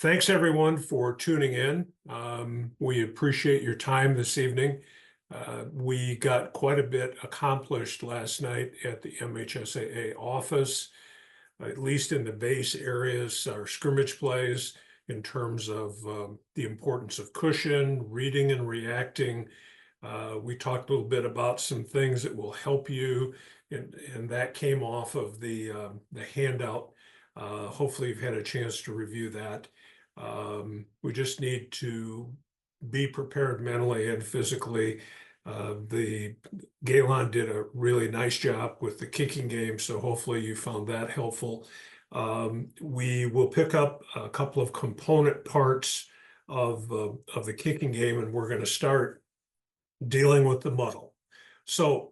Thanks everyone for tuning in. We appreciate your time this evening. We got quite a bit accomplished last night at the MHSAA office, at least in the base areas, our scrimmage plays in terms of the importance of cushion, reading and reacting. We talked a little bit about some things that will help you, and that came off of the handout. Hopefully you've had a chance to review that. We just need to be prepared mentally and physically. The Galen did a really nice job with the kicking game, so hopefully you found that helpful. We will pick up a couple of component parts of the kicking game, and we're going to start dealing with the muddle. So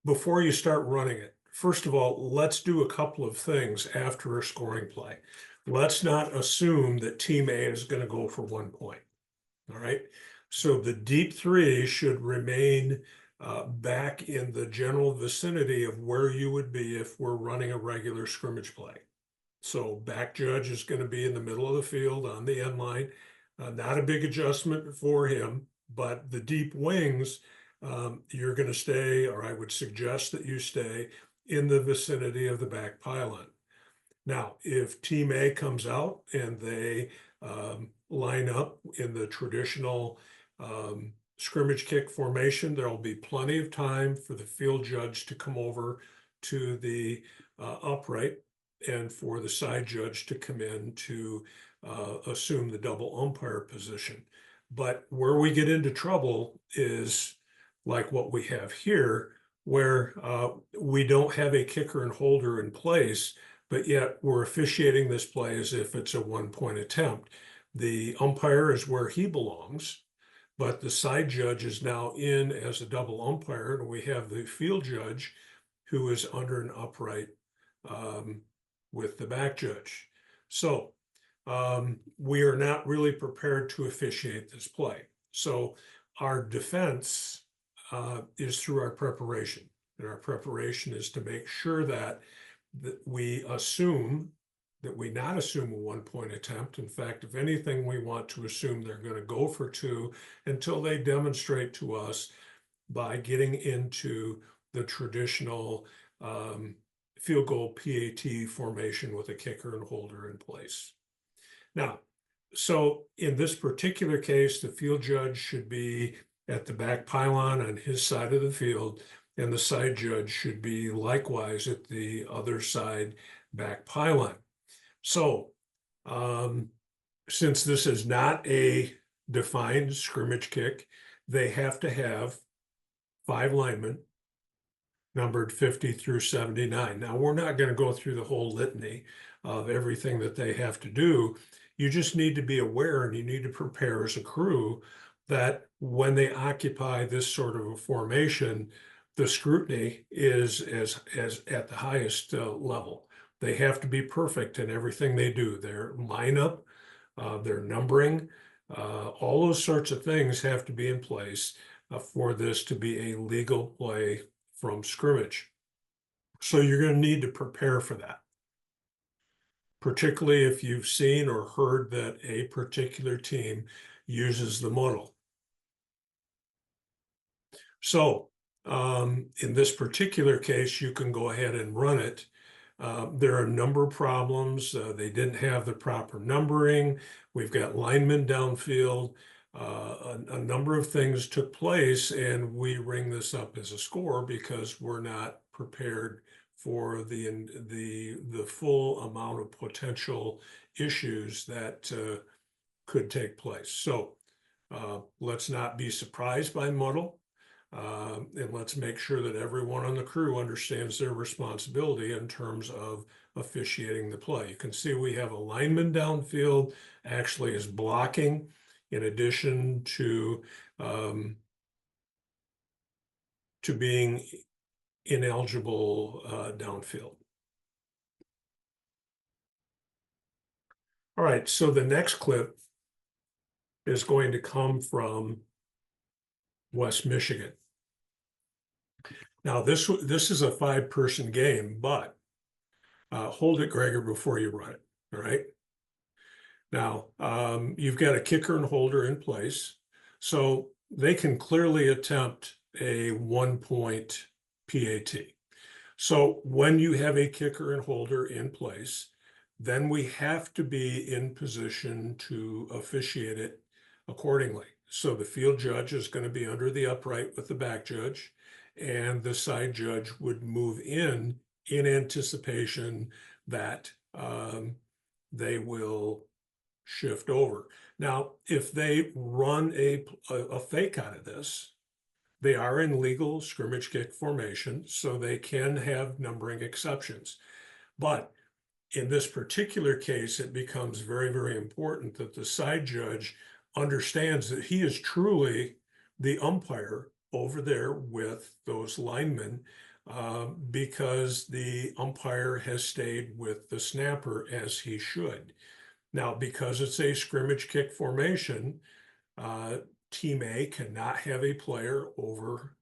before you start running it, first of all, let's do a couple of things after a scoring play. Let's not assume that team A is going to go for 1 point. All right. So the deep three should remain back in the general vicinity of where you would be if we're running a regular scrimmage play. So back judge is going to be in the middle of the field on the end line. Not a big adjustment for him, but the deep wings, you're going to stay, or I would suggest that you stay in the vicinity of the back pylon. Now, if team A comes out and they line up in the traditional scrimmage kick formation, there'll be plenty of time for the field judge to come over to the upright and for the side judge to come in to assume the double umpire position. But where we get into trouble is like what we have here, where we don't have a kicker and holder in place, but yet we're officiating this play as if it's a 1 point attempt. The umpire is where he belongs, but the side judge is now in as a double umpire, and we have the field judge who is under an upright with the back judge. So we are not really prepared to officiate this play. So our defense is through our preparation, and our preparation is to make sure that we not assume a 1 point attempt. In fact, if anything, we want to assume they're going to go for 2 until they demonstrate to us by getting into the traditional field goal PAT formation with a kicker and holder in place. Now, so in this particular case, the field judge should be at the back pylon on his side of the field, and the side judge should be likewise at the other side back pylon. So since this is not a defined scrimmage kick, they have to have 5 linemen numbered 50 through 79. Now, we're not going to go through the whole litany of everything that they have to do. You just need to be aware, and you need to prepare as a crew that when they occupy this sort of a formation, the scrutiny is as at the highest level. They have to be perfect in everything they do. Their lineup, their numbering, all those sorts of things have to be in place for this to be a legal play from scrimmage. So you're going to need to prepare for that, particularly if you've seen or heard that a particular team uses the muddle. So in this particular case, you can go ahead and run it. There are a number of problems. They didn't have the proper numbering. We've got linemen downfield. A number of things took place, and we ring this up as a score because we're not prepared for the full amount of potential issues that could take place. So let's not be surprised by muddle. And let's make sure that everyone on the crew understands their responsibility in terms of officiating the play. You can see we have a lineman downfield actually is blocking in addition to being ineligible downfield. All right, so the next clip is going to come from West Michigan. Now, this is a 5-person game, but hold it, Gregor, before you run it, all right? Now, you've got a kicker and holder in place, so they can clearly attempt a 1 point PAT. So when you have a kicker and holder in place, then we have to be in position to officiate it accordingly. So the field judge is going to be under the upright with the back judge, and the side judge would move in anticipation that they will shift over. Now, if they run a fake out of this, they are in legal scrimmage kick formation, so they can have numbering exceptions. But in this particular case, it becomes very, very important that the side judge understands that he is truly the umpire over there with those linemen, because the umpire has stayed with the snapper as he should. Now, because it's a scrimmage kick formation, Team A cannot have a player over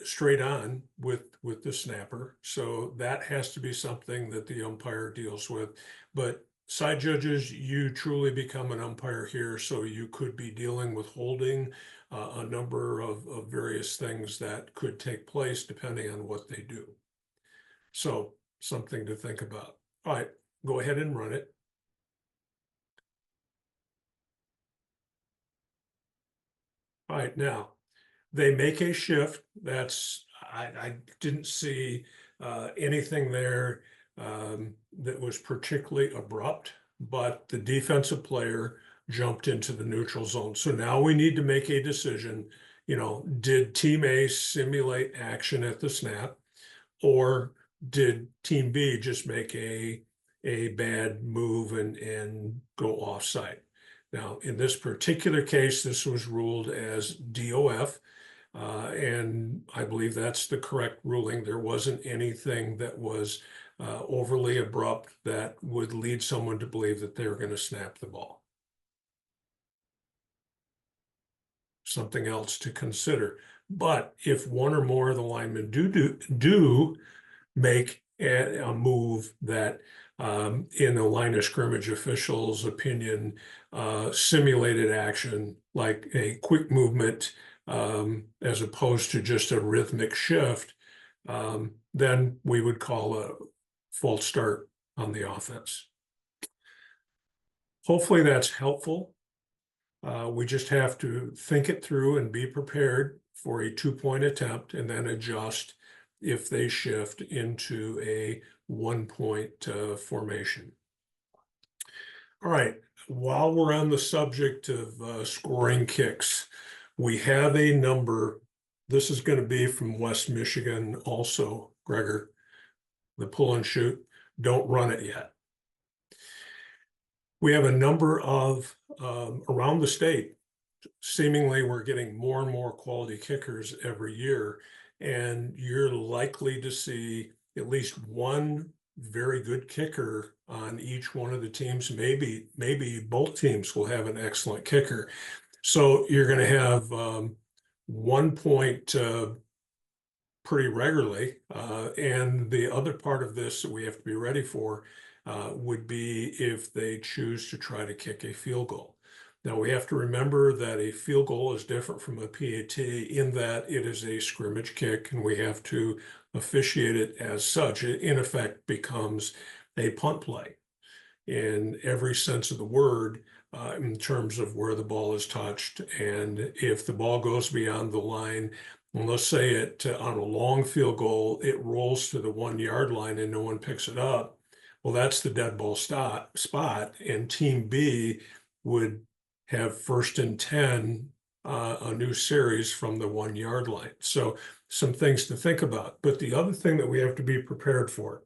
straight on with the snapper. So that has to be something that the umpire deals with. But side judges, you truly become an umpire here. So you could be dealing with holding, a number of various things that could take place depending on what they do. So something to think about. All right, go ahead and run it. All right, now they make a shift. I didn't see anything there that was particularly abrupt, but the defensive player jumped into the neutral zone. So now we need to make a decision. Did Team A simulate action at the snap, or did Team B just make a bad move and go offside? Now, in this particular case, this was ruled as DOF, and I believe that's the correct ruling. There wasn't anything that was overly abrupt that would lead someone to believe that they were going to snap the ball. Something else to consider. But if one or more of the linemen do make a move that, in the line of scrimmage officials' opinion, simulated action, like a quick movement, as opposed to just a rhythmic shift, then we would call a false start on the offense. Hopefully that's helpful. We just have to think it through and be prepared for a 2 point attempt and then adjust if they shift into a 1 point formation. All right, while we're on the subject of scoring kicks, we have a number. This is going to be from West Michigan also, Gregor, the pull and shoot. Don't run it yet. We have a number of, around the state, seemingly we're getting more and more quality kickers every year, and you're likely to see at least one very good kicker on each one of the teams. Maybe both teams will have an excellent kicker. So you're going to have 1 point pretty regularly. And the other part of this that we have to be ready for would be if they choose to try to kick a field goal. Now, we have to remember that a field goal is different from a PAT in that it is a scrimmage kick, and we have to officiate it as such. It, in effect, becomes a punt play in every sense of the word, in terms of where the ball is touched. And if the ball goes beyond the line, and let's say it on a long field goal, it rolls to the 1 yard line and no one picks it up, well, that's the dead ball spot, and Team B would have 1st and 10, a new series from the 1 yard line. So some things to think about. But the other thing that we have to be prepared for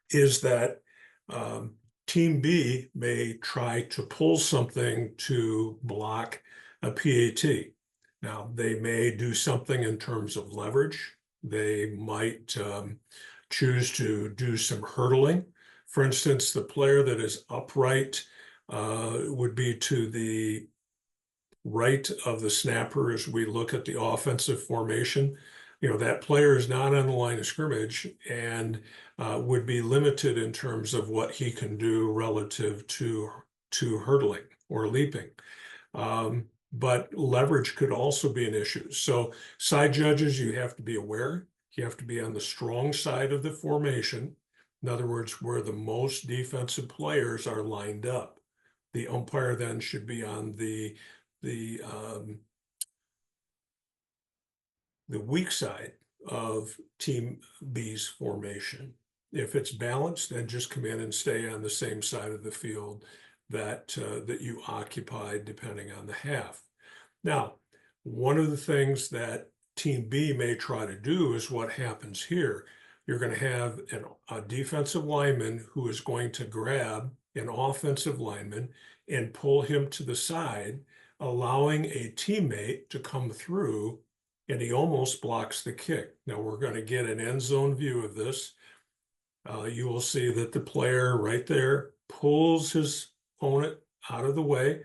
is that Team B may try to pull something to block a PAT. Now, they may do something in terms of leverage. They might choose to do some hurdling. For instance, the player that is upright would be to the right of the snapper as we look at the offensive formation. that player is not on the line of scrimmage and would be limited in terms of what he can do relative to hurdling or leaping. But leverage could also be an issue. So side judges, you have to be aware. You have to be on the strong side of the formation. In other words, where the most defensive players are lined up. The umpire then should be on the weak side of Team B's formation. If it's balanced, then just come in and stay on the same side of the field that you occupied, depending on the half. Now, one of the things that Team B may try to do is what happens here. You're going to have a defensive lineman who is going to grab an offensive lineman and pull him to the side, allowing a teammate to come through, and he almost blocks the kick. Now we're going to get an end zone view of this. You will see that the player right there pulls his opponent out of the way,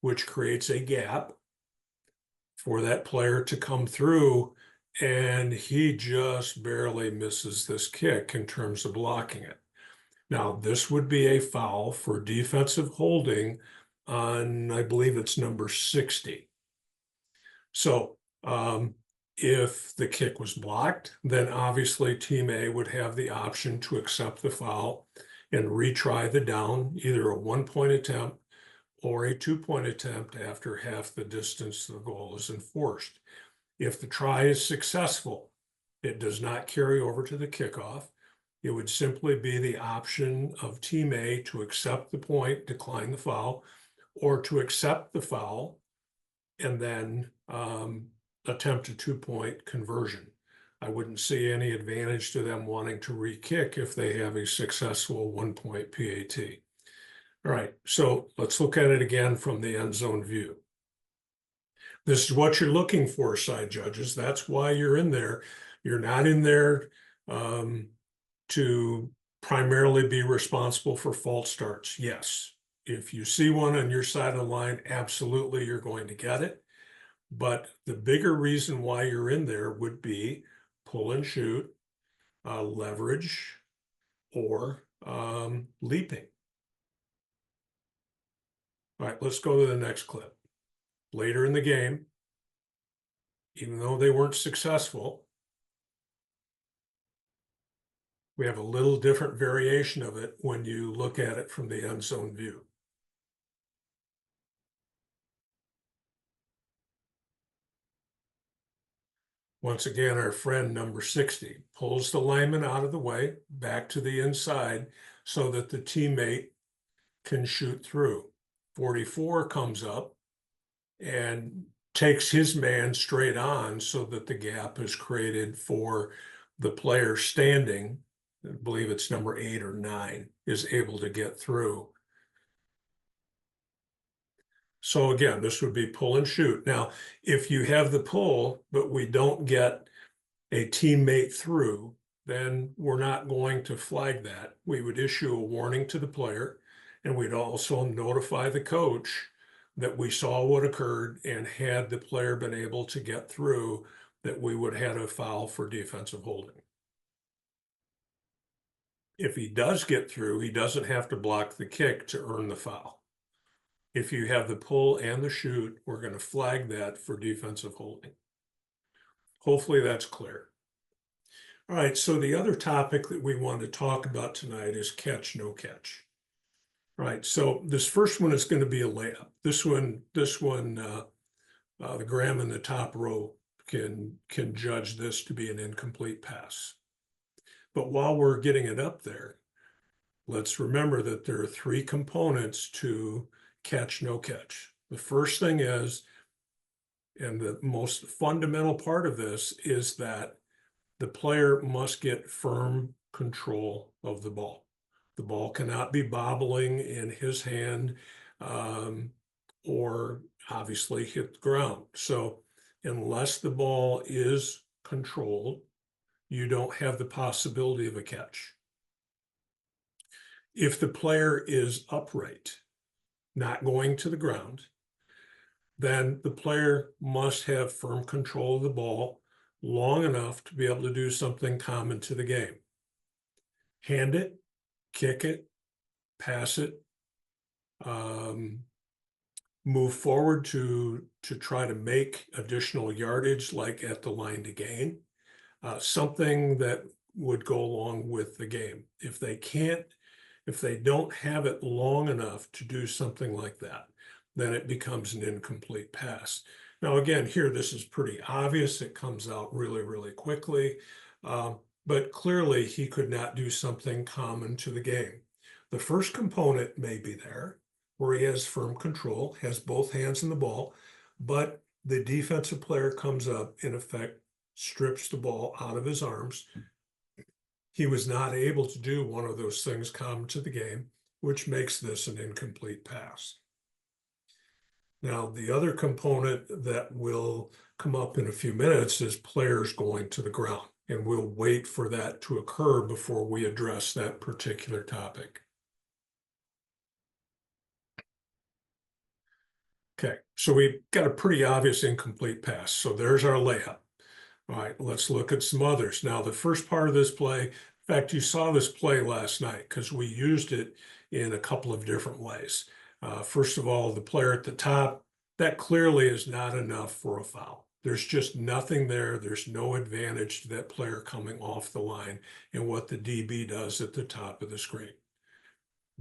which creates a gap for that player to come through, and he just barely misses this kick in terms of blocking it. Now, this would be a foul for defensive holding on, I believe it's number 60. So if the kick was blocked, then obviously Team A would have the option to accept the foul and retry the down, either a 1-point attempt or a 2-point attempt after half the distance to the goal is enforced. If the try is successful, it does not carry over to the kickoff. It would simply be the option of Team A to accept the point, decline the foul, or to accept the foul and then attempt a 2-point conversion. I wouldn't see any advantage to them wanting to re-kick if they have a successful 1-point PAT. All right, so let's look at it again from the end zone view. This is what you're looking for, side judges. That's why you're in there. You're not in there to primarily be responsible for false starts. Yes, if you see one on your side of the line, absolutely you're going to get it. But the bigger reason why you're in there would be pull and shoot, leverage, or leaping. All right, let's go to the next clip. Later in the game, even though they weren't successful, we have a little different variation of it when you look at it from the end zone view. Once again, our friend number 60 pulls the lineman out of the way, back to the inside, so that the teammate can shoot through. 44 comes up and takes his man straight on so that the gap is created for the player standing. I believe it's number 8 or 9 is able to get through. So again, this would be pull and shoot. Now, if you have the pull, but we don't get a teammate through, then we're not going to flag that. We would issue a warning to the player, and we'd also notify the coach that we saw what occurred, and had the player been able to get through, that we would have a foul for defensive holding. If he does get through, he doesn't have to block the kick to earn the foul. If you have the pull and the shoot, we're going to flag that for defensive holding. Hopefully that's clear. All right, so the other topic that we want to talk about tonight is catch, no catch. All right, so this first one is going to be a layup. This one, the Graham in the top row can judge this to be an incomplete pass. But while we're getting it up there, let's remember that there are 3 components to catch, no catch. The first thing is, and the most fundamental part of this, is that the player must get firm control of the ball. The ball cannot be bobbling in his hand or obviously hit the ground. So unless the ball is controlled, you don't have the possibility of a catch. If the player is upright, not going to the ground, then the player must have firm control of the ball long enough to be able to do something common to the game. Hand it, kick it, pass it, move forward to try to make additional yardage, like at the line to gain, something that would go along with the game. If they don't have it long enough to do something like that, then it becomes an incomplete pass. Now, again, here, this is pretty obvious. It comes out really, really quickly. But clearly, he could not do something common to the game. The first component may be there, where he has firm control, has both hands in the ball, but the defensive player comes up, in effect, strips the ball out of his arms. He was not able to do one of those things common to the game, which makes this an incomplete pass. Now, the other component that will come up in a few minutes is players going to the ground, and we'll wait for that to occur before we address that particular topic. Okay, so we've got a pretty obvious incomplete pass. So there's our layup. All right, let's look at some others. Now, the first part of this play, in fact, you saw this play last night because we used it in a couple of different ways. First of all, the player at the top, that clearly is not enough for a foul. There's just nothing there. There's no advantage to that player coming off the line in what the DB does at the top of the screen.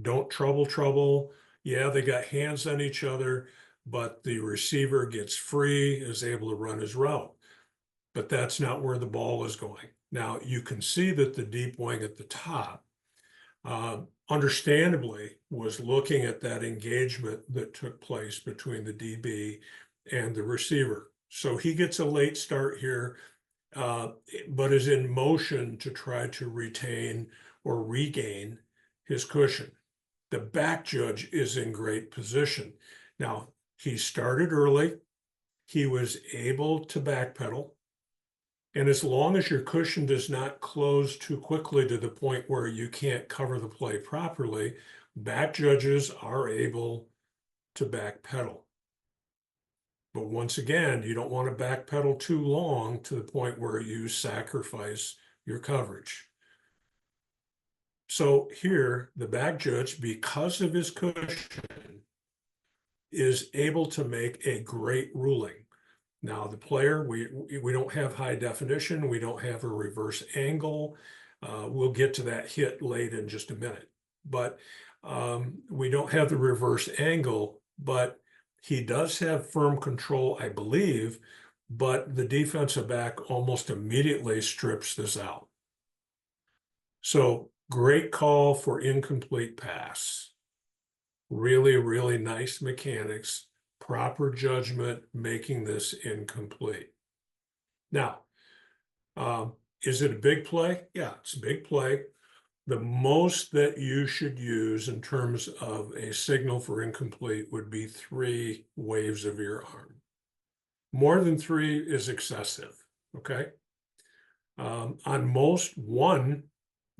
Don't trouble. Yeah, they got hands on each other, but the receiver gets free, is able to run his route. But that's not where the ball is going. Now, you can see that the deep wing at the top, understandably, was looking at that engagement that took place between the DB and the receiver. So he gets a late start here, but is in motion to try to retain or regain his cushion. The back judge is in great position. Now, he started early. He was able to backpedal. And as long as your cushion does not close too quickly to the point where you can't cover the play properly, back judges are able to backpedal. But once again, you don't want to backpedal too long to the point where you sacrifice your coverage. So here, the back judge, because of his cushion, is able to make a great ruling. Now, the player, we don't have high definition. We don't have a reverse angle. We'll get to that hit late in just a minute. But we don't have the reverse angle, but he does have firm control, I believe, but the defensive back almost immediately strips this out. So great call for incomplete pass. Really, really nice mechanics, proper judgment, making this incomplete. Now, is it a big play? Yeah, it's a big play. The most that you should use in terms of a signal for incomplete would be 3 waves of your arm. More than 3 is excessive, okay? On most, 1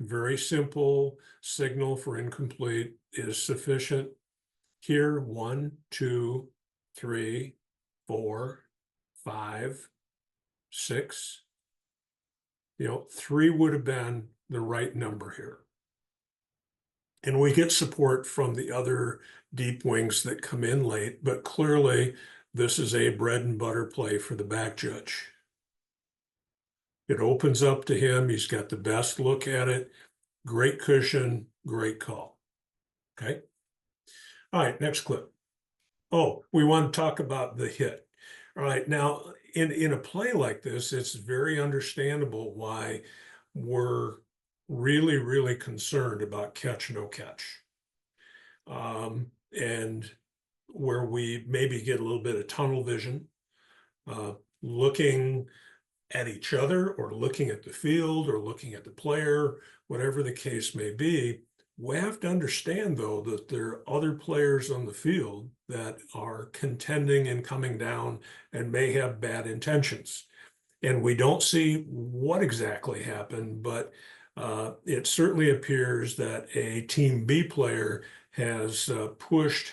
very simple signal for incomplete is sufficient. Here, 1, 2, 3, 4, 5, 6. 3 would have been the right number here. And we get support from the other deep wings that come in late, but clearly this is a bread and butter play for the back judge. It opens up to him. He's got the best look at it. Great cushion, great call. Okay. All right, next clip. Oh, we want to talk about the hit. All right, now in a play like this, it's very understandable why we're really, really concerned about catch, no catch. And where we maybe get a little bit of tunnel vision, looking at each other or looking at the field or looking at the player, whatever the case may be. We have to understand, though, that there are other players on the field that are contending and coming down and may have bad intentions. And we don't see what exactly happened, but it certainly appears that a Team B player has pushed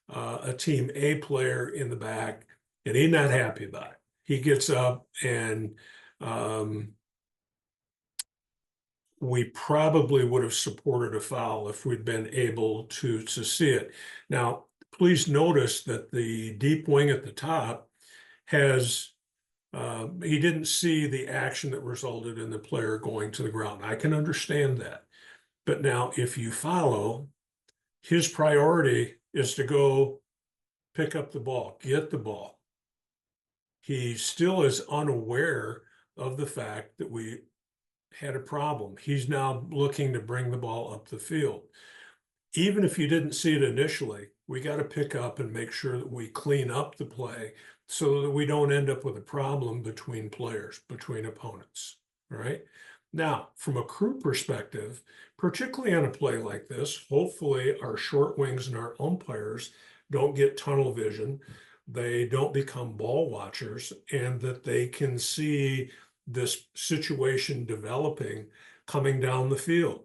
a Team A player in the back, and he's not happy about it. He gets up and we probably would have supported a foul if we'd been able to see it. Now, please notice that the deep wing at the top has, he didn't see the action that resulted in the player going to the ground. I can understand that. But now, if you follow, his priority is to go pick up the ball, get the ball. He still is unaware of the fact that we had a problem. He's now looking to bring the ball up the field. Even if you didn't see it initially, we got to pick up and make sure that we clean up the play so that we don't end up with a problem between players, between opponents. All right. Now, from a crew perspective, particularly on a play like this, hopefully our short wings and our umpires don't get tunnel vision. They don't become ball watchers, and that they can see this situation developing coming down the field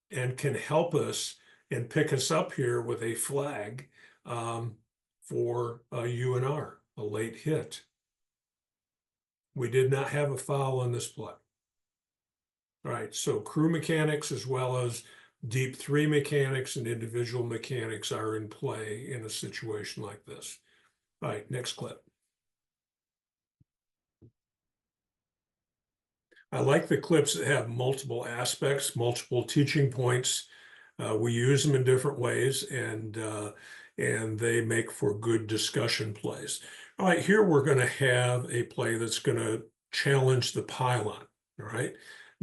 and can help us and pick us up here with a flag for a UNR, a late hit. We did not have a foul on this play. All right, so crew mechanics as well as deep three mechanics and individual mechanics are in play in a situation like this. All right, next clip. I like the clips that have multiple aspects, multiple teaching points. We use them in different ways, and they make for good discussion plays. All right, here we're going to have a play that's going to challenge the pylon. All right.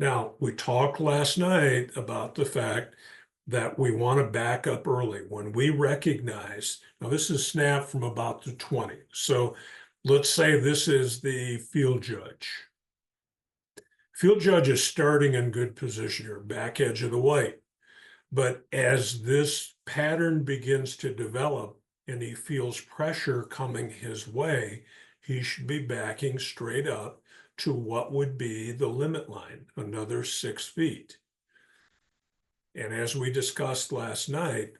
Now, we talked last night about the fact that we want to back up early when we recognize. Now, this is snap from about the 20. So let's say this is the field judge. Field judge is starting in good position here, back edge of the white. But as this pattern begins to develop and he feels pressure coming his way, he should be backing straight up to what would be the limit line, another 6 feet. And as we discussed last night,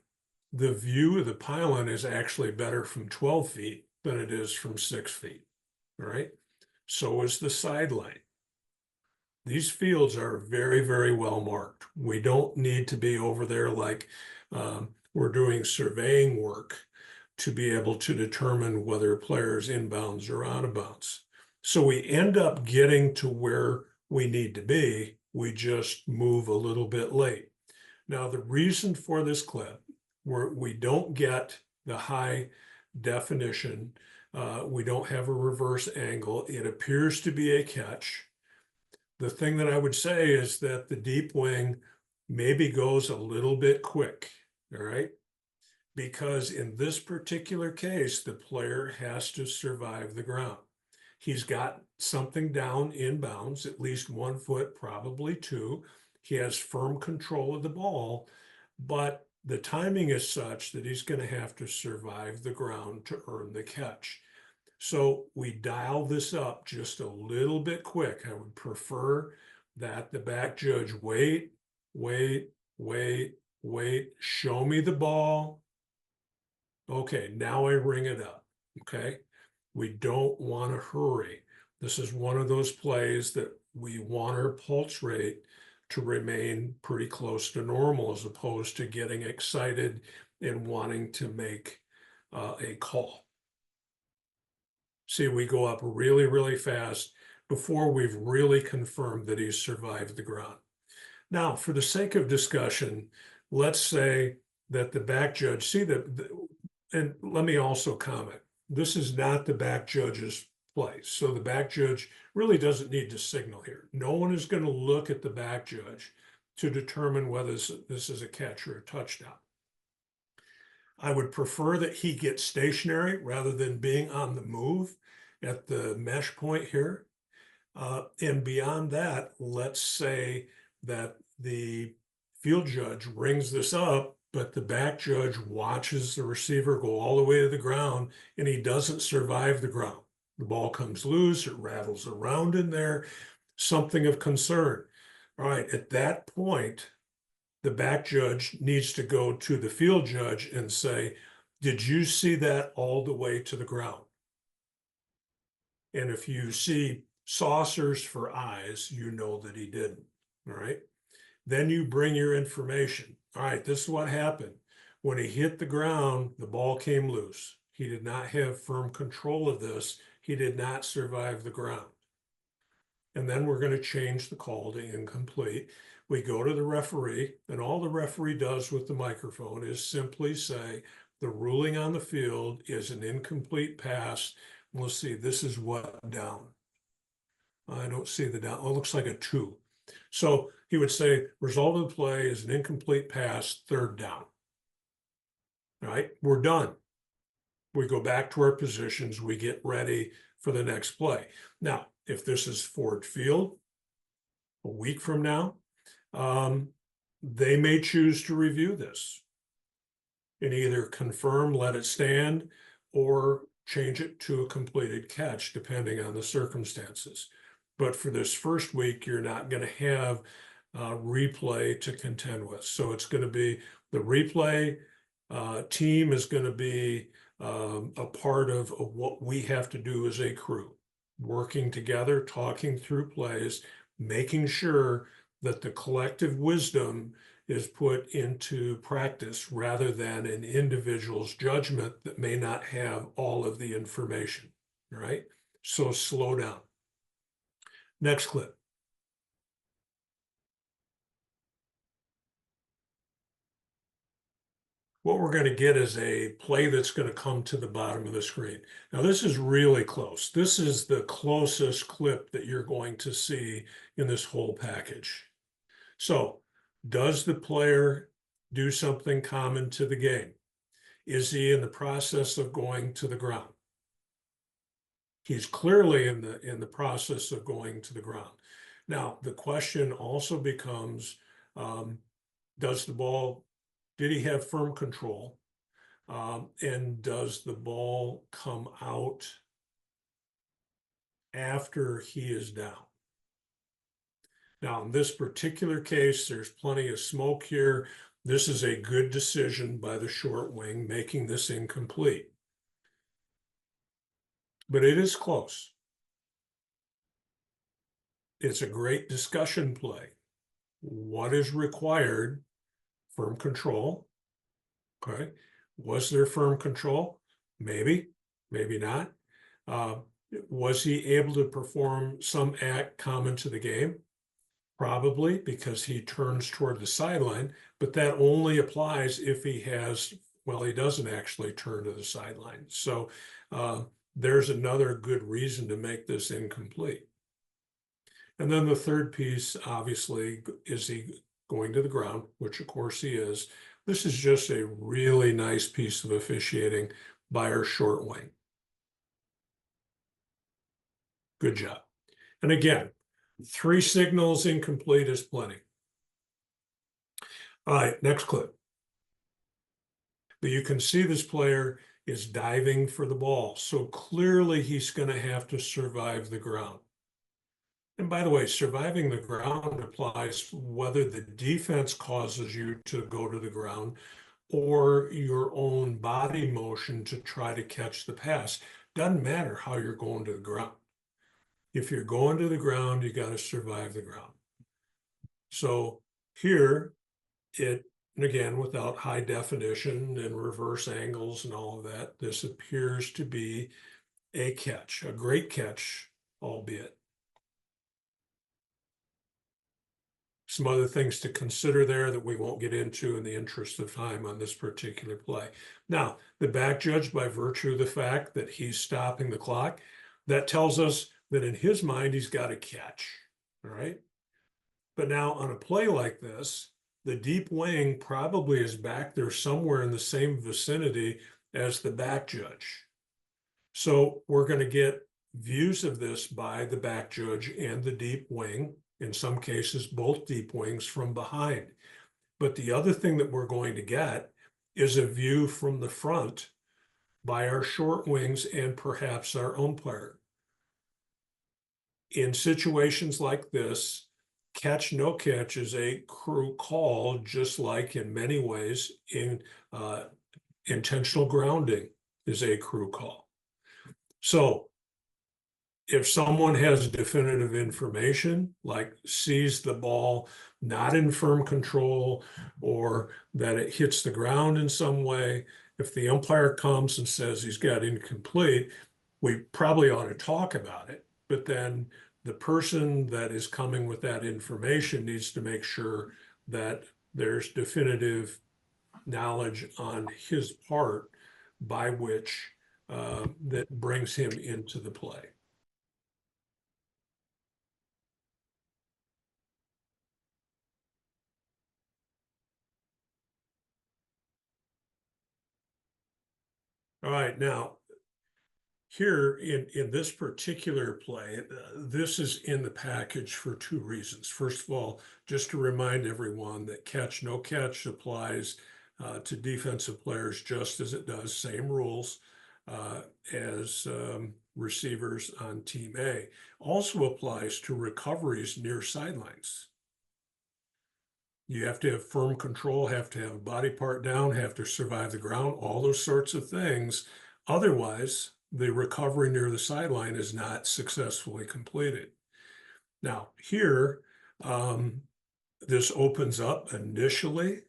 the view of the pylon is actually better from 12 feet than it is from 6 feet, all right? So is the sideline. These fields are very, very well marked. We don't need to be over there like we're doing surveying work to be able to determine whether a player is inbounds or out of bounds. So we end up getting to where we need to be. We just move a little bit late. Now, the reason for this clip, we don't get the high definition. We don't have a reverse angle. It appears to be a catch. The thing that I would say is that the deep wing maybe goes a little bit quick, all right? Because in this particular case, the player has to survive the ground. He's got something down inbounds, at least 1 foot, probably 2. He has firm control of the ball, but the timing is such that he's going to have to survive the ground to earn the catch. So we dial this up just a little bit quick. I would prefer that the back judge wait, show me the ball. Okay, now I ring it up, okay? We don't want to hurry. This is one of those plays that we want our pulse rate to remain pretty close to normal as opposed to getting excited and wanting to make a call. See, we go up really, really fast before we've really confirmed that he's survived the ground. Now, for the sake of discussion, let's say that the back judge, see that, and let me also comment, this is not the back judge's place. So the back judge really doesn't need to signal here. No one is going to look at the back judge to determine whether this is a catch or a touchdown. I would prefer that he gets stationary rather than being on the move at the mesh point here. And beyond that, let's say that the field judge rings this up, but the back judge watches the receiver go all the way to the ground and he doesn't survive the ground. The ball comes loose, it rattles around in there, something of concern. All right, at that point, the back judge needs to go to the field judge and say, did you see that all the way to the ground? And if you see saucers for eyes, you know that he didn't. All right. Then you bring your information. All right, this is what happened. When he hit the ground, the ball came loose. He did not have firm control of this. He did not survive the ground. And then we're going to change the call to incomplete. We go to the referee, and all the referee does with the microphone is simply say, the ruling on the field is an incomplete pass. We'll see, this is what down. I don't see the down. Oh, it looks like a 2. So he would say, result of the play is an incomplete pass, 3rd down. All right, we're done. We go back to our positions. We get ready for the next play. Now, if this is Ford Field, a week from now, they may choose to review this and either confirm, let it stand, or change it to a completed catch, depending on the circumstances. But for this first week, you're not going to have replay to contend with. So it's going to be the replay team is going to be a part of what we have to do as a crew, working together, talking through plays, making sure that the collective wisdom is put into practice rather than an individual's judgment that may not have all of the information, right? So slow down. Next clip. What we're going to get is a play that's going to come to the bottom of the screen. Now, this is really close. This is the closest clip that you're going to see in this whole package. So, does the player do something common to the game? Is he in the process of going to the ground? He's clearly in the process of going to the ground. Now, the question also becomes, does the ball, did he have firm control? And does the ball come out after he is down? Now, in this particular case, there's plenty of smoke here. This is a good decision by the short wing, making this incomplete. But it is close. It's a great discussion play. What is required? Firm control. Okay. Was there firm control? Maybe, maybe not. Was he able to perform some act common to the game? Probably, because he turns toward the sideline, but that only applies if he has, well, he doesn't actually turn to the sideline. So there's another good reason to make this incomplete. And then the third piece, obviously, is he going to the ground, which of course he is. This is just a really nice piece of officiating by our short wing. Good job. And again, 3 signals incomplete is plenty. All right, next clip. But you can see this player is diving for the ball. So clearly he's going to have to survive the ground. And by the way, surviving the ground applies whether the defense causes you to go to the ground or your own body motion to try to catch the pass. Doesn't matter how you're going to the ground. If you're going to the ground, you got to survive the ground. So here, and again, without high definition and reverse angles and all of that, this appears to be a catch, a great catch, albeit. Some other things to consider there that we won't get into in the interest of time on this particular play. Now, the back judge, by virtue of the fact that he's stopping the clock, that tells us that in his mind, he's got a catch, all right? But now on a play like this, the deep wing probably is back there somewhere in the same vicinity as the back judge. So we're going to get views of this by the back judge and the deep wing, in some cases, both deep wings from behind. But the other thing that we're going to get is a view from the front by our short wings and perhaps our umpire. In situations like this, catch, no catch is a crew call, just like in many ways in intentional grounding is a crew call. So if someone has definitive information, like sees the ball not in firm control or that it hits the ground in some way, if the umpire comes and says he's got incomplete, we probably ought to talk about it. But then the person that is coming with that information needs to make sure that there's definitive knowledge on his part by which that brings him into the play. All right, now here in this particular play, this is in the package for two reasons. First of all, just to remind everyone that catch, no catch applies to defensive players just as it does, same rules as receivers on Team A. Also applies to recoveries near sidelines. You have to have firm control, have to have a body part down, have to survive the ground, all those sorts of things. Otherwise, the recovery near the sideline is not successfully completed. Now, here, this opens up initially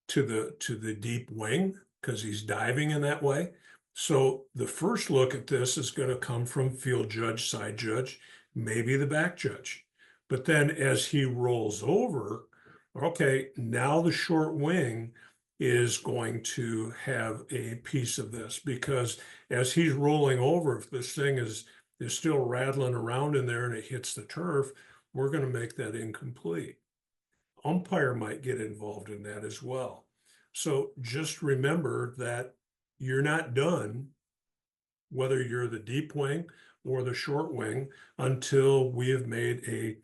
to the deep wing because he's diving in that way. So the first look at this is going to come from field judge, side judge, maybe the back judge. But then as he rolls over, okay, now the short wing is going to have a piece of this because as he's rolling over, if this thing is still rattling around in there and it hits the turf, we're going to make that incomplete. Umpire might get involved in that as well. So just remember that you're not done, whether you're the deep wing or the short wing, until we have made a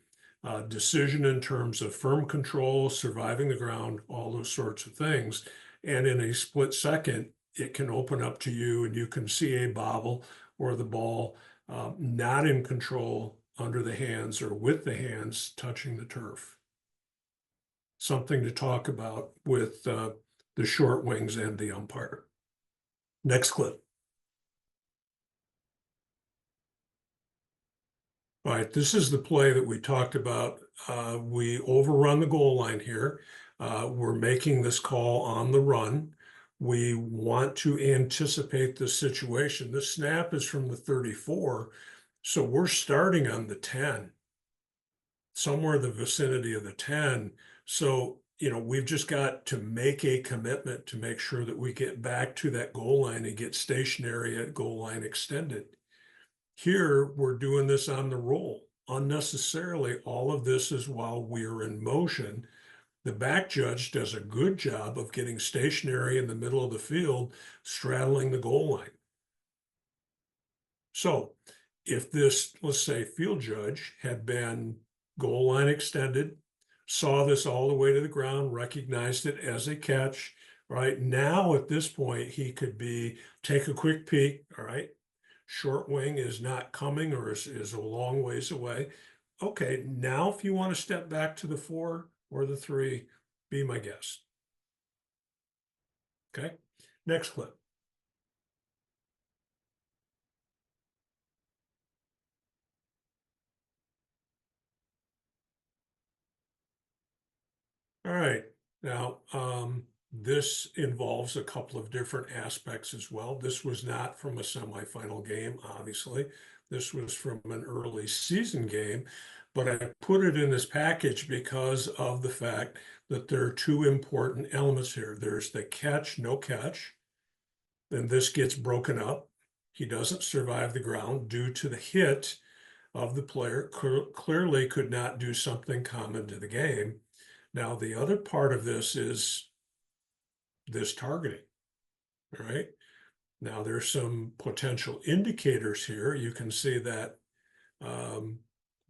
decision in terms of firm control, surviving the ground, all those sorts of things. And in a split second, it can open up to you and you can see a bobble or the ball not in control under the hands or with the hands touching the turf. Something to talk about with the short wings and the umpire. Next clip. All right, this is the play that we talked about. We overrun the goal line here. We're making this call on the run. We want to anticipate the situation. The snap is from the 34, so we're starting on the 10, somewhere in the vicinity of the 10. So, we've just got to make a commitment to make sure that we get back to that goal line and get stationary at goal line extended. Here, we're doing this on the roll. Unnecessarily, all of this is while we're in motion. The back judge does a good job of getting stationary in the middle of the field, straddling the goal line. So if this, let's say, field judge had been goal line extended, saw this all the way to the ground, recognized it as a catch, right? Now at this point, he could take a quick peek, all right? Short wing is not coming or is a long ways away. Okay, now if you want to step back to the 4 or the 3, be my guest. Okay, next clip. All right, now this involves a couple of different aspects as well. This was not from a semifinal game, obviously. This was from an early season game, but I put it in this package because of the fact that there are two important elements here. There's the catch, no catch. Then this gets broken up. He doesn't survive the ground due to the hit of the player. Clearly could not do something common to the game. Now, the other part of this is this targeting, all right? Now, there's some potential indicators here. You can see that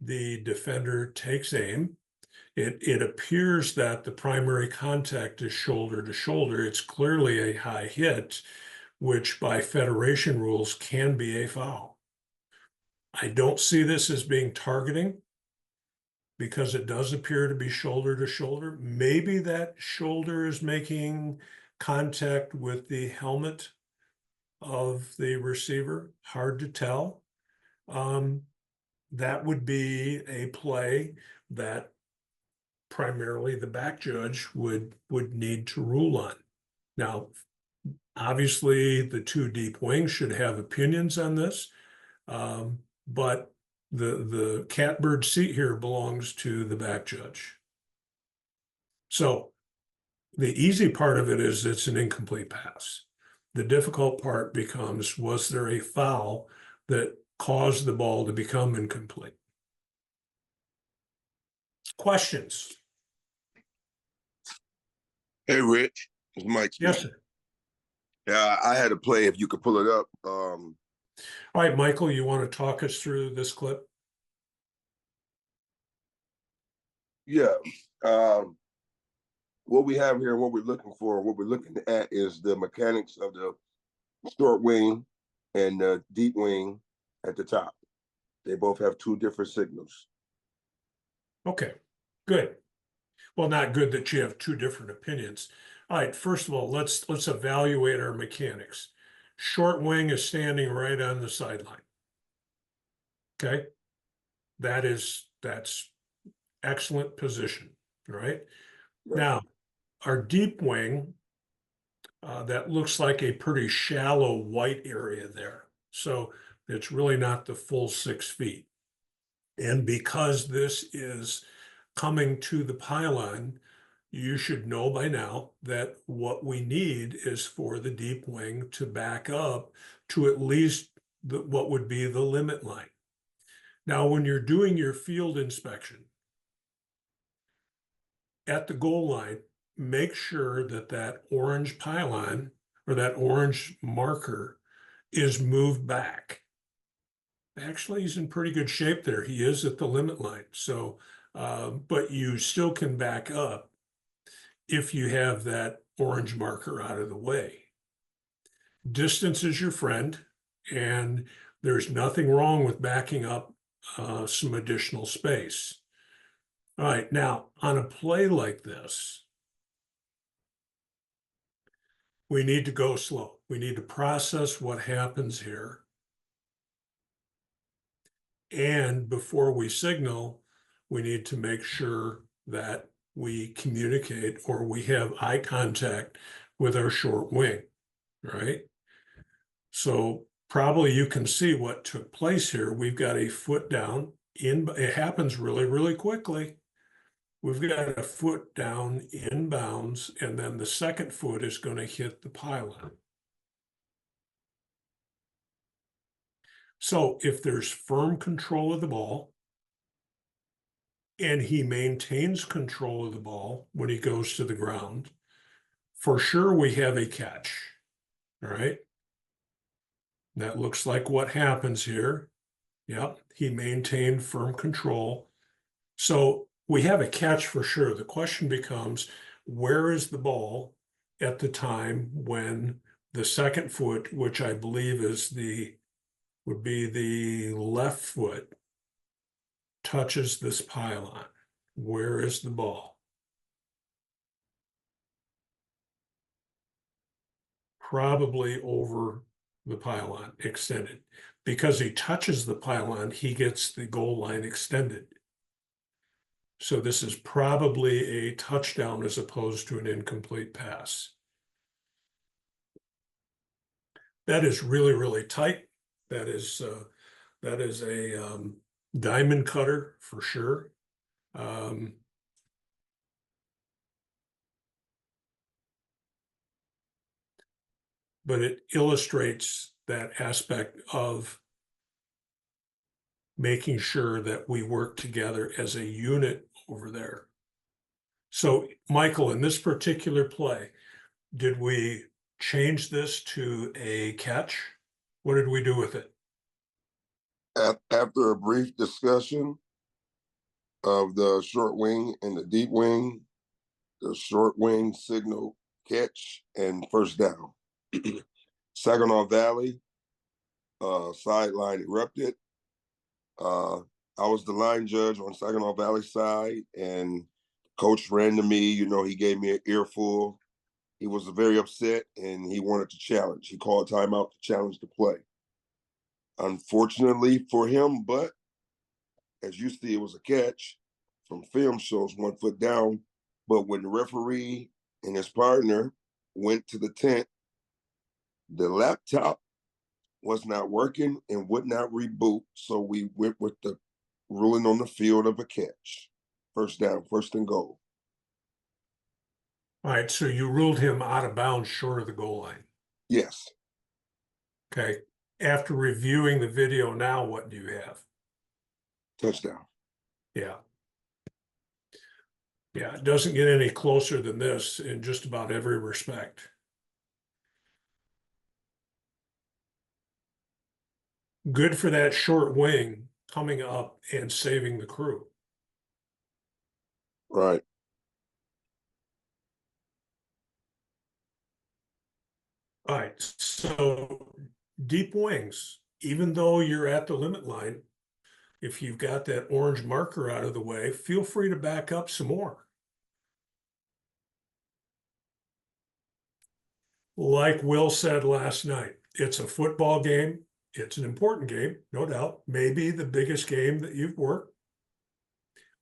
the defender takes aim. It appears that the primary contact is shoulder to shoulder. It's clearly a high hit, which by federation rules can be a foul. I don't see this as being targeting because it does appear to be shoulder to shoulder. Maybe that shoulder is making contact with the helmet of the receiver. Hard to tell. that would be a play that primarily the back judge would need to rule on. Now, obviously, the two deep wings should have opinions on this, but the catbird seat here belongs to the back judge. So the easy part of it is it's an incomplete pass. The difficult part becomes, was there a foul that caused the ball to become incomplete? Questions? Hey, Rich, it's Mike Yes, speaking. sir. Yeah, I had a play if you could pull it up. All right, Michael, you want to talk us through this clip? Yeah, um, what we have here and what we're looking for, what we're looking at is the mechanics of the short wing and the deep wing at the top. They both have two different signals. Okay, good. Well, not good that you have two different opinions. All right, first of all, let's evaluate our mechanics. Short wing is standing right on the sideline. Okay, that's excellent position, right? Right. Now, our deep wing, that looks like a pretty shallow white area there. So it's really not the full 6 feet. And because this is coming to the pylon, you should know by now that what we need is for the deep wing to back up to at least what would be the limit line. Now, when you're doing your field inspection at the goal line, make sure that that orange pylon or that orange marker is moved back. Actually, he's in pretty good shape there. He is at the limit line. So, but you still can back up if you have that orange marker out of the way. Distance is your friend, and there's nothing wrong with backing up some additional space. All right, now on a play like this, we need to go slow. We need to process what happens here. And before we signal, we need to make sure that we communicate or we have eye contact with our short wing, right? So probably you can see what took place here. We've got a foot down in, it happens really, really quickly. We've got a foot down in bounds, and then the second foot is going to hit the pylon. So if there's firm control of the ball, and he maintains control of the ball when he goes to the ground, for sure we have a catch. All right. That looks like what happens here. Yep, he maintained firm control. So we have a catch for sure. The question becomes, where is the ball at the time when the second foot, which I believe would be the left foot, touches this pylon? Where is the ball? Probably over the pylon, extended. Because he touches the pylon, he gets the goal line extended. So this is probably a touchdown as opposed to an incomplete pass. That is really, really tight. That is a diamond cutter for sure. But it illustrates that aspect of making sure that we work together as a unit over there. So, Michael, in this particular play, did we change this to a catch? What did we do with it? After a brief discussion of the short wing and the deep wing, the short wing signal catch and first down. Saginaw Valley sideline erupted. I was the line judge on Saginaw Valley side, and coach ran to me. You know, he gave me an earful. He was very upset, and he wanted to challenge. He called timeout to challenge the play. unfortunately for him, but as you see, it was a catch. From film shows 1 foot down. But when the referee and his partner went to the tent, the laptop was not working and would not reboot. So we went with the ruling on the field of a catch. First down, first and goal. All right, so you ruled him out of bounds short of the goal line. Yes. Okay. After reviewing the video now, what do you have? Touchdown. Yeah. Yeah, it doesn't get any closer than this in just about every respect. Good for that short wing coming up and saving the crew. Right. All right, so deep wings, even though you're at the limit line, if you've got that orange marker out of the way, feel free to back up some more. Like Will said last night, it's a football game. It's an important game, no doubt. Maybe the biggest game that you've worked.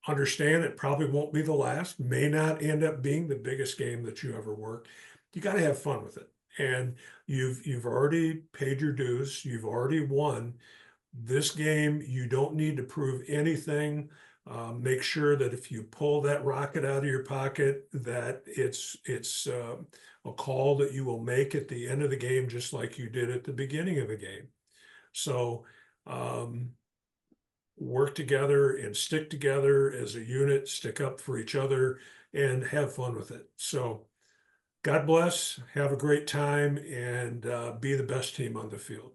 Understand it probably won't be the last, may not end up being the biggest game that you ever work. You got to have fun with it. And you've already paid your dues, you've already won. This game, you don't need to prove anything. Make sure that if you pull that rocket out of your pocket, that it's a call that you will make at the end of the game, just like you did at the beginning of the game. So work together and stick together as a unit, stick up for each other, and have fun with it. So God bless, have a great time, and be the best team on the field.